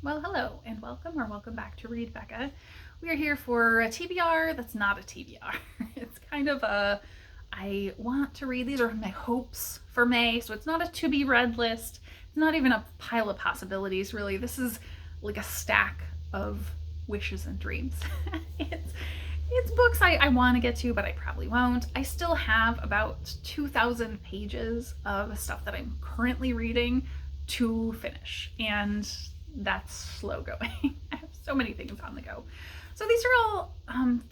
Well, hello and welcome back to Read Becca. We are here for a TBR that's not a TBR. It's kind of I want to read, these are my hopes for May, so it's not a to be read list. It's not even a pile of possibilities, really. This is like a stack of wishes and dreams. It's books I want to get to, but I probably won't. I still have about 2,000 pages of stuff that I'm currently reading to finish, and that's slow going. I have so many things on the go. So these are all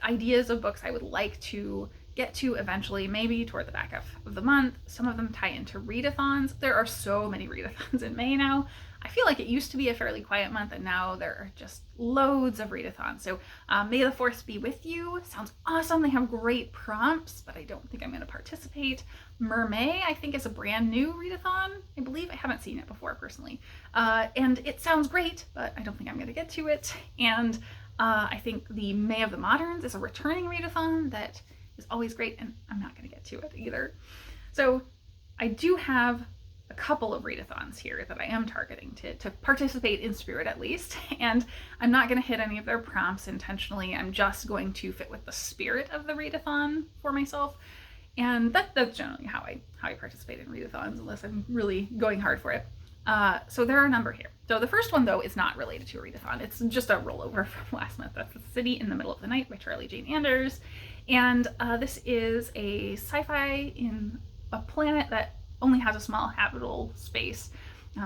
ideas of books I would like to get to eventually, maybe toward the back of the month. Some of them tie into readathons. There are so many readathons in May now. I feel like it used to be a fairly quiet month, and now there are just loads of readathons. So May the Force be with you. Sounds awesome. They have great prompts, but I don't think I'm going to participate. Montgomermay, I think, is a brand new readathon. I believe I haven't seen it before personally. And it sounds great, but I don't think I'm going to get to it. And I think the May of the Moderns is a returning readathon that is always great, and I'm not going to get to it either. So I do have a couple of readathons here that I am targeting to participate in spirit at least, and I'm not going to hit any of their prompts intentionally. I'm just going to fit with the spirit of the readathon for myself, and that's generally how I participate in readathons, unless I'm really going hard for it. So there are a number here. So the first one, though, is not related to a readathon. It's just a rollover from last month. That's The City in the Middle of the Night by Charlie Jane Anders. And this is a sci-fi in a planet that only has a small habitable space.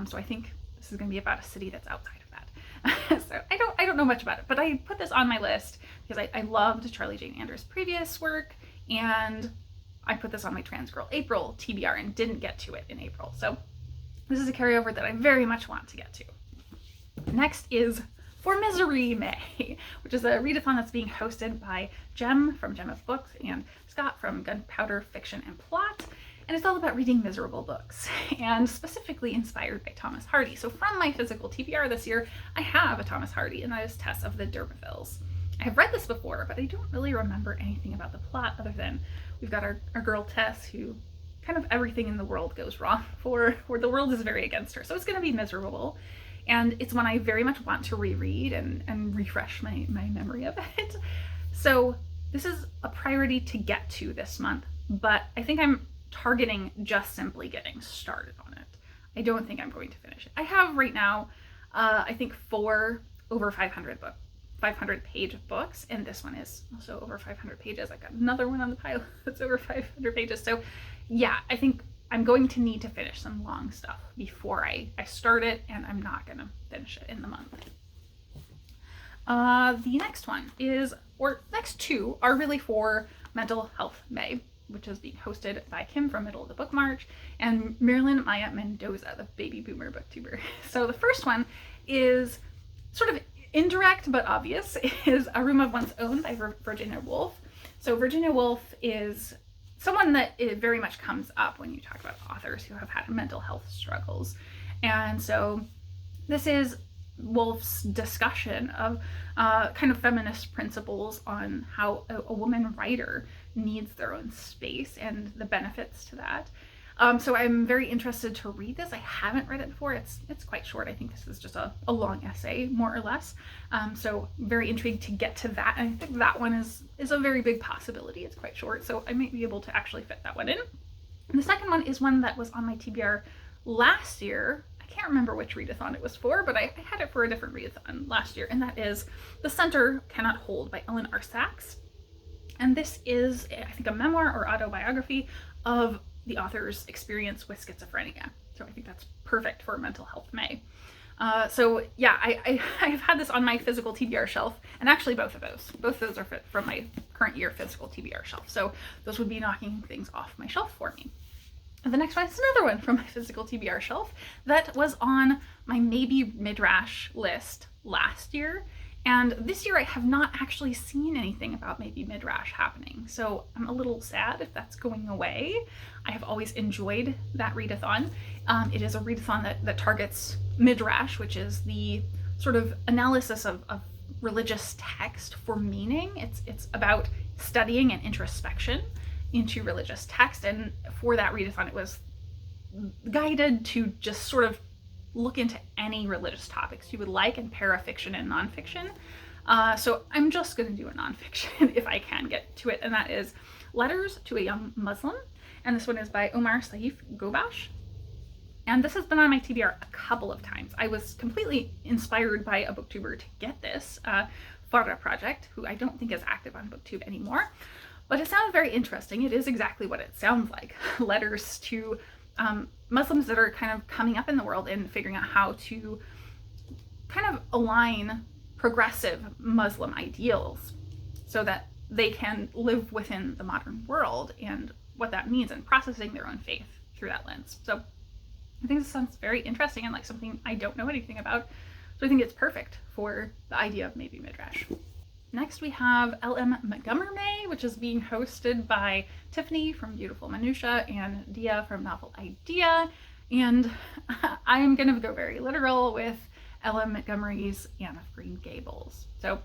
So I think this is going to be about a city that's outside of that. So I don't know much about it, but I put this on my list because I loved Charlie Jane Anders' previous work, and I put this on my Trans Girl April TBR and didn't get to it in April. So this is a carryover that I very much want to get to. Next is For Misery May, which is a readathon that's being hosted by Jem from Gem of Books and Scott from Gunpowder Fiction and Plot. And it's all about reading miserable books, and specifically inspired by Thomas Hardy. So from my physical TBR this year, I have a Thomas Hardy, and that is Tess of the D'Urbervilles. I have read this before, but I don't really remember anything about the plot other than we've got our girl Tess, who kind of everything in the world goes wrong for, or the world is very against her. So it's going to be miserable. And it's one I very much want to reread and refresh my memory of it. So this is a priority to get to this month, but I think I'm targeting just simply getting started on it. I don't think I'm going to finish it. I have right now, I think 4 over 500 page books, and this one is also over 500 pages. I've got another one on the pile that's over 500 pages. So yeah, I think I'm going to need to finish some long stuff before I start it, and I'm not going to finish it in the month. The next one is, or next two are really for Mental Health May, which is being hosted by Kim from Middle of the Book March and Marilyn Maya Mendoza, the baby boomer booktuber. So the first one is sort of indirect but obvious, is A Room of One's Own by Virginia Woolf. So Virginia Woolf is someone that it very much comes up when you talk about authors who have had mental health struggles. And so this is Woolf's discussion of kind of feminist principles on how a woman writer needs their own space and the benefits to that. So I'm very interested to read this. I haven't read it before. It's quite short. I think this is just a long essay, more or less. So very intrigued to get to that. And I think that one is a very big possibility. It's quite short, so I might be able to actually fit that one in. And the second one is one that was on my TBR last year. I can't remember which readathon it was for, but I had it for a different readathon last year, and that is The Center Cannot Hold by Ellen R. Sachs. And this is, I think, a memoir or autobiography of the author's experience with schizophrenia. So I think that's perfect for Mental Health May. So yeah, I've had this on my physical TBR shelf, and actually both of those are from my current year physical TBR shelf. So those would be knocking things off my shelf for me. And the next one is another one from my physical TBR shelf that was on my maybe Midrash list last year. And this year I have not actually seen anything about maybe Midrash happening. So I'm a little sad if that's going away. I have always enjoyed that readathon. It is a readathon that targets Midrash, which is the sort of analysis of religious text for meaning. It's about studying and introspection into religious text. And for that readathon, it was guided to just sort of look into any religious topics you would like and pair a fiction and nonfiction. So I'm just going to do a nonfiction if I can get to it, and that is Letters to a Young Muslim. And this one is by Omar Saif Gobash. And this has been on my TBR a couple of times. I was completely inspired by a booktuber to get this, Farah Project, who I don't think is active on BookTube anymore. But it sounds very interesting. It is exactly what it sounds like. Letters to Muslims that are kind of coming up in the world and figuring out how to kind of align progressive Muslim ideals so that they can live within the modern world and what that means, and processing their own faith through that lens. So I think this sounds very interesting and like something I don't know anything about. So I think it's perfect for the idea of maybe Midrash. Next we have L.M. Montgomermay, which is being hosted by Tiffany from Beautiful Minutia and Dia from Novel Idea. And I'm going to go very literal with L.M. Montgomery's Anne of Green Gables. So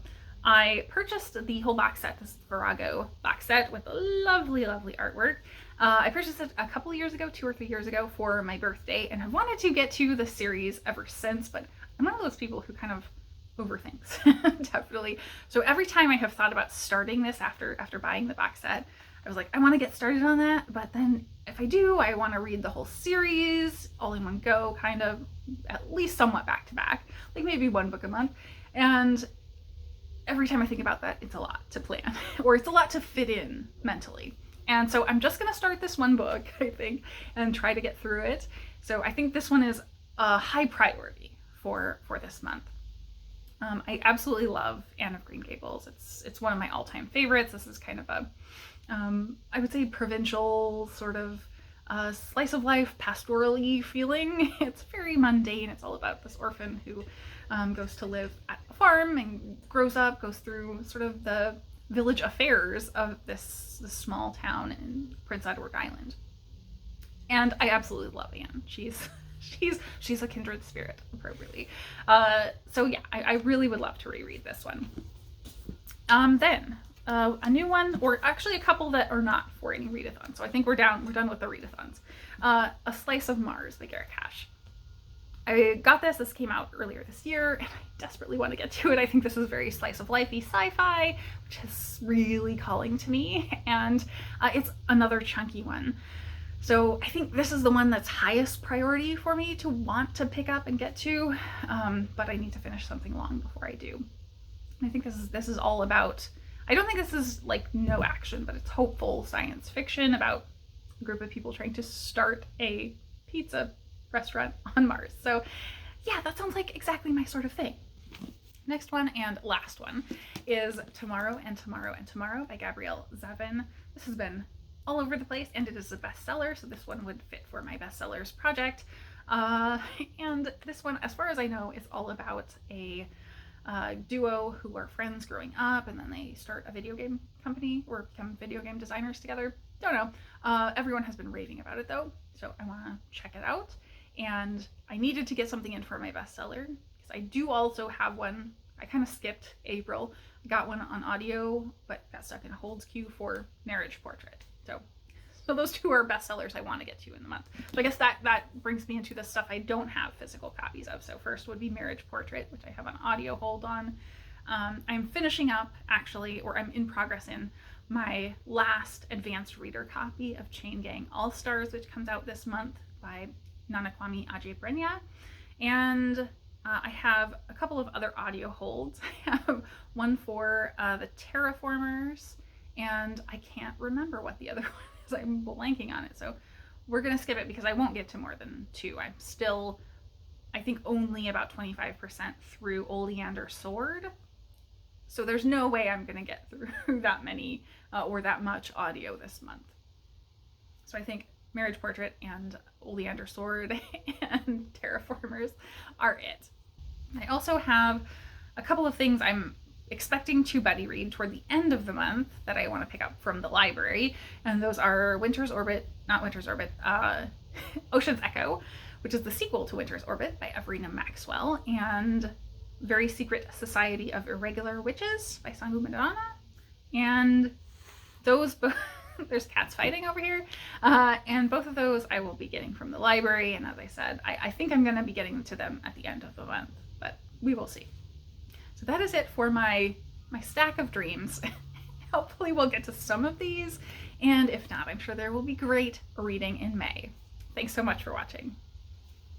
I purchased the whole box set, this Virago box set with lovely, lovely artwork. I purchased it a couple of years ago, 2 or 3 years ago, for my birthday, and I wanted to get to the series ever since, but I'm one of those people who kind of overthinks, definitely. So every time I have thought about starting this after buying the box set, I was like, I want to get started on that, but then if I do, I want to read the whole series all in one go, kind of at least somewhat back to back, like maybe 1 book a month. And every time I think about that, it's a lot to plan, or it's a lot to fit in mentally. And so I'm just going to start this 1 book, I think, and try to get through it. So I think this one is a high priority for this month. I absolutely love Anne of Green Gables. It's one of my all-time favorites. This is kind of a, I would say, provincial sort of slice of life, pastorally feeling. It's very mundane. It's all about this orphan who goes to live at a farm and grows up, goes through sort of the village affairs of this small town in Prince Edward Island. And I absolutely love Anne. She's a kindred spirit, appropriately. So yeah, I really would love to reread this one. Then a new one, or actually a couple that are not for any readathons. So I think we're done with the readathons. A Slice of Mars by Garrett Cash. I got this. This came out earlier this year, and I desperately want to get to it. I think this is very slice of lifey sci-fi, which is really calling to me, and it's another chunky one. So I think this is the one that's highest priority for me to want to pick up and get to, but I need to finish something long before I do. And I think this is all about, I don't think this is like no action, but it's hopeful science fiction about a group of people trying to start a pizza restaurant on Mars. So yeah, that sounds like exactly my sort of thing. Next one and last one is Tomorrow and Tomorrow and Tomorrow by Gabrielle Zevin. This has been all over the place, and it is a bestseller, so this one would fit for my bestsellers project. And this one, as far as I know, is all about a duo who are friends growing up, and then they start a video game company or become video game designers together. Don't know. Everyone has been raving about it though, so I want to check it out. And I needed to get something in for my bestseller, because I do also have one. I kind of skipped April. I got one on audio, but got stuck in a holds queue for Marriage Portrait. So those 2 are bestsellers I want to get to in the month. So I guess that brings me into the stuff I don't have physical copies of. So first would be Marriage Portrait, which I have an audio hold on. I'm finishing up, actually, or I'm in progress in my last advanced reader copy of Chain Gang All-Stars, which comes out this month by Nanakwame Adjei-Brenyah. And I have a couple of other audio holds. I have one for the Terraformers, and I can't remember what the other one is. I'm blanking on it. So we're going to skip it because I won't get to more than 2. I'm still, I think, only about 25% through Oleander Sword. So there's no way I'm going to get through that many or that much audio this month. So I think Marriage Portrait and Oleander Sword and Terraformers are it. I also have a couple of things I'm expecting to buddy read toward the end of the month that I want to pick up from the library, and those are Ocean's Echo, which is the sequel to Winter's Orbit by Everina Maxwell, and Very Secret Society of Irregular Witches by Sangu Madonna. And those There's cats fighting over here. And both of those I will be getting from the library. And as I said, I think I'm going to be getting to them at the end of the month, but we will see. So that is it for my stack of dreams. Hopefully we'll get to some of these. And if not, I'm sure there will be great reading in May. Thanks so much for watching.